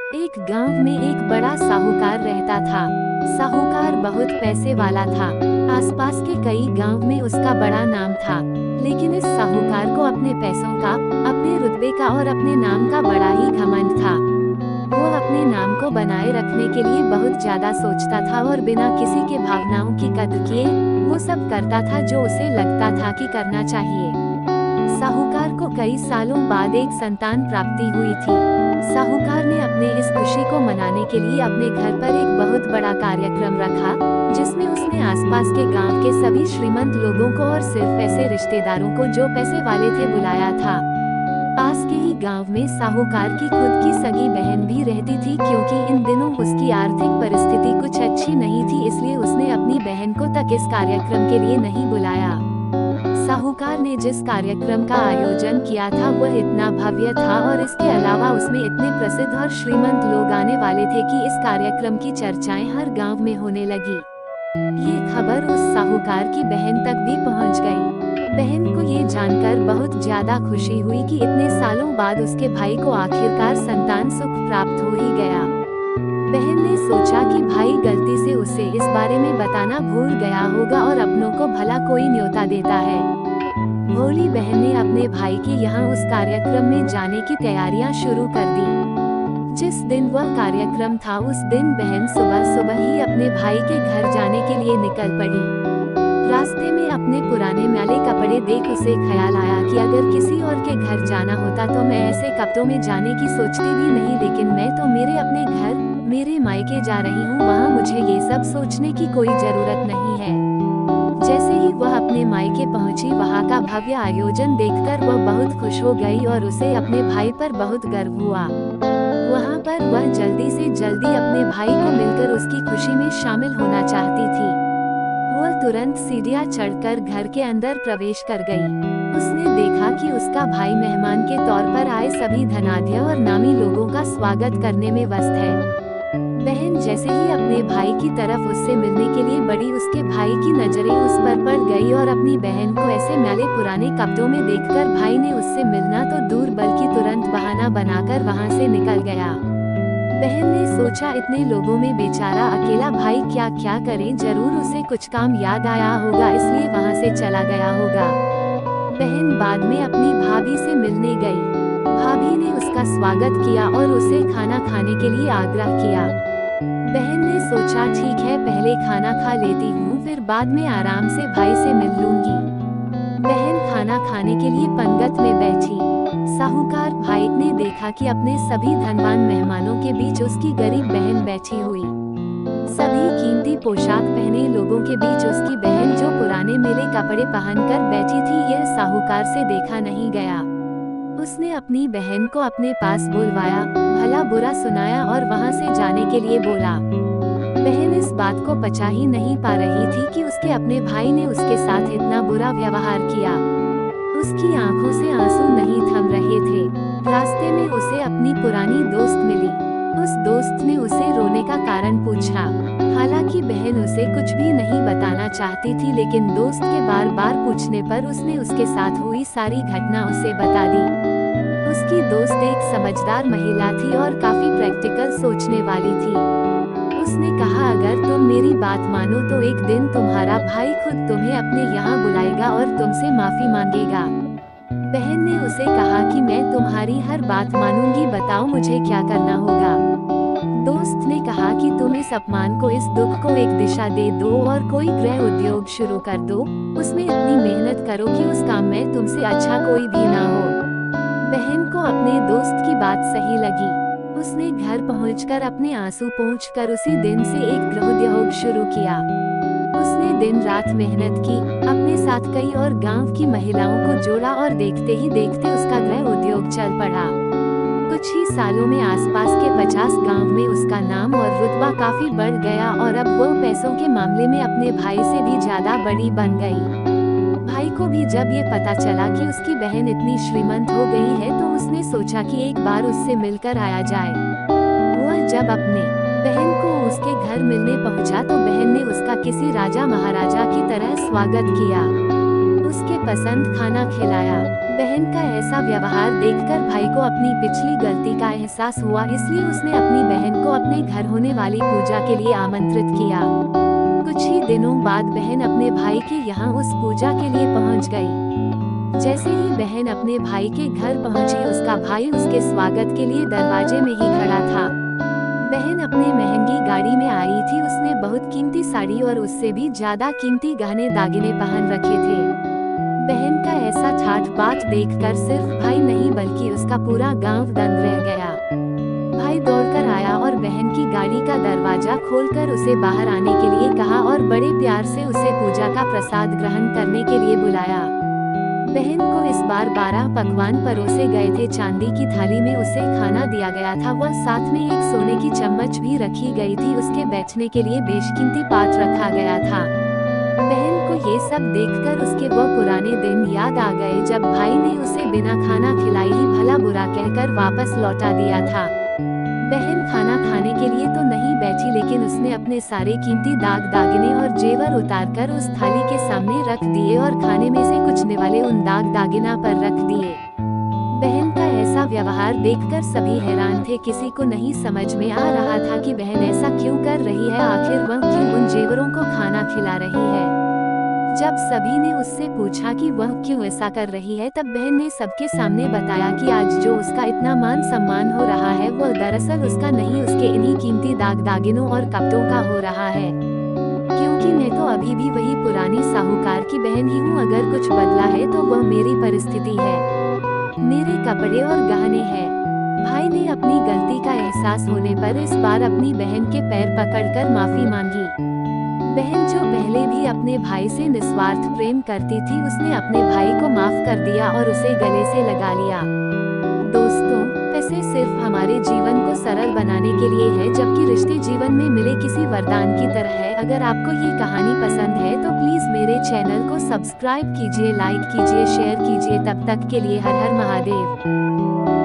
एक गांव में एक बड़ा साहूकार रहता था। साहूकार बहुत पैसे वाला था। आसपास के कई गांव में उसका बड़ा नाम था। लेकिन इस साहूकार को अपने पैसों का, अपने रुतबे का और अपने नाम का बड़ा ही घमंड था। वो अपने नाम को बनाए रखने के लिए बहुत ज्यादा सोचता था और बिना किसी के भावनाओं की कद्र किए वो सब करता था जो उसे लगता था कि करना चाहिए। साहूकार को कई सालों बाद एक संतान प्राप्ति हुई थी। साहूकार ने अपने इस खुशी को मनाने के लिए अपने घर पर एक बहुत बड़ा कार्यक्रम रखा, जिसमें उसने आसपास के गांव के सभी श्रीमंत लोगों को और सिर्फ ऐसे रिश्तेदारों को जो पैसे वाले थे बुलाया था। पास के ही गांव में साहूकार की खुद की सगी बहन भी रहती थी, क्योंकि इन दिनों उसकी आर्थिक परिस्थिति कुछ अच्छी नहीं थी, इसलिए उसने अपनी बहन को तक इस कार्यक्रम के लिए नहीं बुलाया। साहूकार ने जिस कार्यक्रम का आयोजन किया था वह इतना भव्य था और इसके अलावा उसमें इतने प्रसिद्ध और श्रीमंत लोग आने वाले थे कि इस कार्यक्रम की चर्चाएं हर गांव में होने लगी। ये खबर उस साहूकार की बहन तक भी पहुंच गई। बहन को ये जानकर बहुत ज्यादा खुशी हुई कि इतने सालों बाद उसके भाई को आखिरकार संतान सुख प्राप्त हो ही गया। बहन ने सोचा कि भाई गलती से उसे इस बारे में बताना भूल गया होगा और अपनों को भला कोई न्योता देता है। भोली बहन ने अपने भाई के यहाँ उस कार्यक्रम में जाने की तैयारियां शुरू कर दी। जिस दिन वह कार्यक्रम था उस दिन बहन सुबह सुबह ही अपने भाई के घर जाने के लिए निकल पड़ी। रास्ते में अपने पुराने मैले कपड़े देख उसे ख्याल आया कि अगर किसी और के घर जाना होता तो मैं ऐसे कपड़ों में जाने की सोचती भी नहीं, लेकिन मैं तो मेरे अपने घर, मेरे मायके जा रही हूँ, वहाँ मुझे ये सब सोचने की कोई जरूरत नहीं है। जैसे ही वह अपने मायके पहुंची, वहाँ का भव्य आयोजन देखकर वह बहुत खुश हो गई और उसे अपने भाई पर बहुत गर्व हुआ। वहाँ पर वह जल्दी से जल्दी अपने भाई को मिलकर उसकी खुशी में शामिल होना चाहती थी। वह तुरंत सीढ़ियाँ चढ़कर घर के अंदर प्रवेश कर गई। उसने देखा कि उसका भाई मेहमान के तौर पर आए सभी धनाढ्य और नामी लोगों का स्वागत करने में व्यस्त है। बहन जैसे ही अपने भाई की तरफ उससे मिलने के लिए बढ़ी, उसके भाई की नजरें उस पर पड़ गई और अपनी बहन को ऐसे मैले पुराने कपड़ों में देखकर भाई ने उससे मिलना तो दूर बल्कि तुरंत बहाना बनाकर वहां से निकल गया। बहन ने सोचा इतने लोगों में बेचारा अकेला भाई क्या क्या करे, जरूर उसे कुछ काम याद आया होगा, इसलिए वहां से चला गया होगा। बहन बाद में अपनी भाभी से मिलने गई। भाभी ने उसका स्वागत किया और उसे खाना खाने के लिए आग्रह किया। बहन ने सोचा ठीक है, पहले खाना खा लेती हूँ, फिर बाद में आराम से भाई से मिल लूंगी। बहन खाना खाने के लिए पंगत में बैठी। साहूकार भाई ने देखा कि अपने सभी धनवान मेहमानों के बीच उसकी गरीब बहन बैठी हुई। सभी कीमती पोशाक पहने लोगों के बीच उसकी बहन जो पुराने मेले कपड़े पहनकर बैठी थी, यह साहूकार से देखा नहीं गया। उसने अपनी बहन को अपने पास बुलवाया, भला बुरा सुनाया और वहां से जाने के लिए बोला। बहन इस बात को पचा ही नहीं पा रही थी कि उसके अपने भाई ने उसके साथ इतना बुरा व्यवहार किया। उसकी आंखों से आंसू नहीं थम रहे थे। रास्ते में उसे अपनी पुरानी दोस्त मिली। उस दोस्त ने उसे रोने का कारण पूछा। हालांकि बहन उसे कुछ भी नहीं बताना चाहती थी, लेकिन दोस्त के बार बार पूछने पर उसने उसके साथ हुई सारी घटना उसे बता दी। उसकी दोस्त एक समझदार महिला थी और काफी प्रैक्टिकल सोचने वाली थी। उसने कहा अगर तुम मेरी बात मानो तो एक दिन तुम्हारा भाई खुद तुम्हें अपने यहाँ बुलाएगा और तुमसे माफी मांगेगा। बहन ने उसे कहा कि मैं तुम्हारी हर बात मानूंगी, बताओ मुझे क्या करना होगा। दोस्त ने कहा कि तुम इस अपमान को, इस दुख को एक दिशा दे दो और कोई गृह उद्योग शुरू कर दो। उसमें इतनी मेहनत करो कि उस काम में तुमसे अच्छा कोई भी ना हो। बहन को अपने दोस्त की बात सही लगी। उसने घर पहुंचकर अपने आंसू पोंछकर उसी दिन से एक गृह उद्योग शुरू किया। उसने दिन रात मेहनत की, अपने साथ कई और गांव की महिलाओं को जोड़ा और देखते ही देखते उसका गृह उद्योग चल पड़ा। कुछ ही सालों में आसपास के 50 गांव में उसका नाम और रुतबा काफी बढ़ गया और अब वो पैसों के मामले में अपने भाई से भी ज्यादा बड़ी बन गई। भाई को भी जब ये पता चला कि उसकी बहन इतनी श्रीमंत हो गई है तो उसने सोचा कि एक बार उससे मिलकर आया जाए। वह जब अपने बहन को उसके घर मिलने पहुंचा तो बहन ने उसका किसी राजा महाराजा की तरह स्वागत किया। उसके पसंद खाना खिलाया। बहन का ऐसा व्यवहार देखकर भाई को अपनी पिछली गलती का एहसास हुआ, इसलिए उसने अपनी बहन को अपने घर होने वाली पूजा के लिए आमंत्रित किया। कुछ ही दिनों बाद बहन अपने भाई के यहाँ उस पूजा के लिए पहुँच गई। जैसे ही बहन अपने भाई के घर पहुंची, उसका भाई उसके स्वागत के लिए दरवाजे में ही खड़ा था। बहन अपने महंगी गाड़ी में आई थी, उसने बहुत कीमती साड़ी और उससे भी ज्यादा कीमती गहने दागिने पहन रखे थे। बहन का ऐसा ठाठ बाट देखकर सिर्फ भाई नहीं बल्कि उसका पूरा गांव दंग रह गया। भाई दौड़कर आया और बहन की गाड़ी का दरवाजा खोलकर उसे बाहर आने के लिए कहा और बड़े प्यार से उसे पूजा का प्रसाद ग्रहण करने के लिए बुलाया। बहन को इस बार 12 पकवान परोसे गए थे। चांदी की थाली में उसे खाना दिया गया था, वह साथ में एक सोने की चम्मच भी रखी गई थी। उसके बैठने के लिए बेशकीमती पात्र रखा गया था। बहन को ये सब देखकर उसके वह पुराने दिन याद आ गए जब भाई ने उसे बिना खाना खिलाए ही भला बुरा कहकर वापस लौटा दिया था। बहन खाना खाने के लिए तो नहीं बैठी, लेकिन उसने अपने सारे कीमती दाग दागिने और जेवर उतारकर उस थाली के सामने रख दिए और खाने में से कुछ निवाले उन दाग दागिना पर रख दिए। बहन का ऐसा व्यवहार देखकर सभी हैरान थे। किसी को नहीं समझ में आ रहा था कि बहन ऐसा क्यों कर रही है, आखिर वह क्यों उन जेवरों को खाना खिला रही है। जब सभी ने उससे पूछा कि वह क्यों ऐसा कर रही है, तब बहन ने सबके सामने बताया कि आज जो उसका इतना मान सम्मान हो रहा है वह दरअसल उसका नहीं, उसके इन्हीं कीमती दाग दागिनों और कपड़ों का हो रहा है। क्योंकि मैं तो अभी भी वही पुरानी साहूकार की बहन ही हूँ, अगर कुछ बदला है तो वह मेरी परिस्थिति है, मेरे कपड़े और गहने हैं। भाई ने अपनी गलती का एहसास होने पर इस बार अपनी बहन के पैर पकड़कर माफी मांगी। बहन जो पहले भी अपने भाई से निस्वार्थ प्रेम करती थी, उसने अपने भाई को माफ कर दिया और उसे गले से लगा लिया। दोस्तों, पैसे सिर्फ हमारे जीवन को सरल बनाने के लिए है, जबकि रिश्ते जीवन में मिले किसी वरदान की तरह है। अगर आपको ये कहानी पसंद है तो प्लीज मेरे चैनल को सब्सक्राइब कीजिए, लाइक कीजिए, शेयर कीजिए। तब तक के लिए हर हर महादेव।